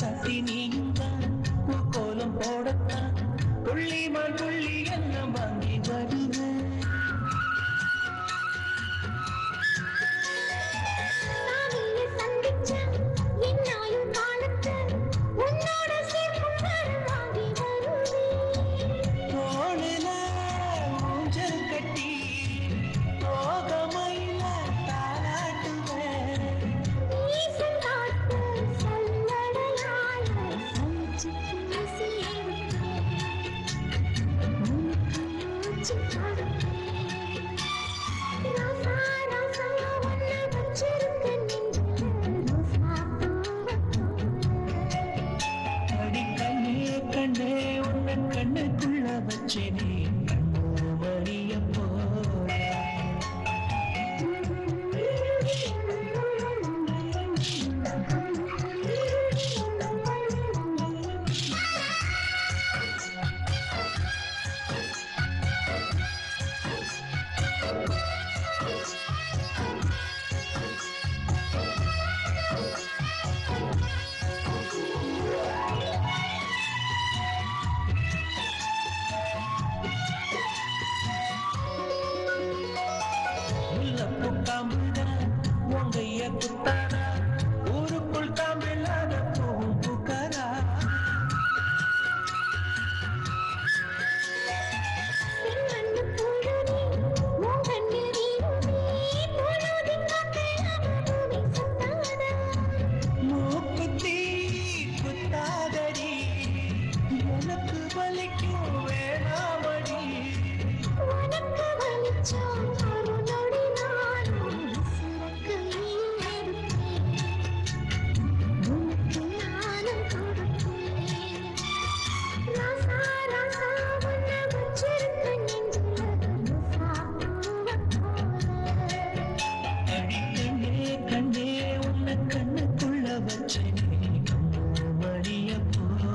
ராசாத்தி நீயும் தான் கோலம் போடத்தான் புள்ளி மான் புள்ளி எல்லாம் வாங்கி வருவேன். கண்ணுக்குள்ள வச்சேனே கண்ணு மணிய போல உங்கைய குத்தாரா ஊருக்குள் தாமில்லாத பூவும் பூக்காரா மூக்குத்தி குத்தாதடி எனக்கு வலிக்கும் வேணாமடி உனக்கு வலிச்சோ கண்ணுக்குள்ள வச்சேனே கண்ணு மணிய போல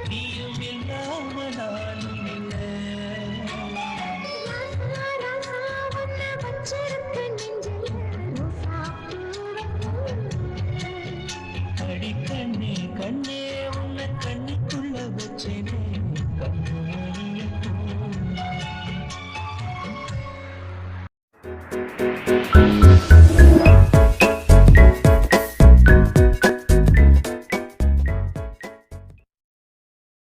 நீயும் இல்லாம நானும் இல்லை அடி கண்ணே கண்ணே உன்னை கண்ணுக்குள்ள வச்சேனே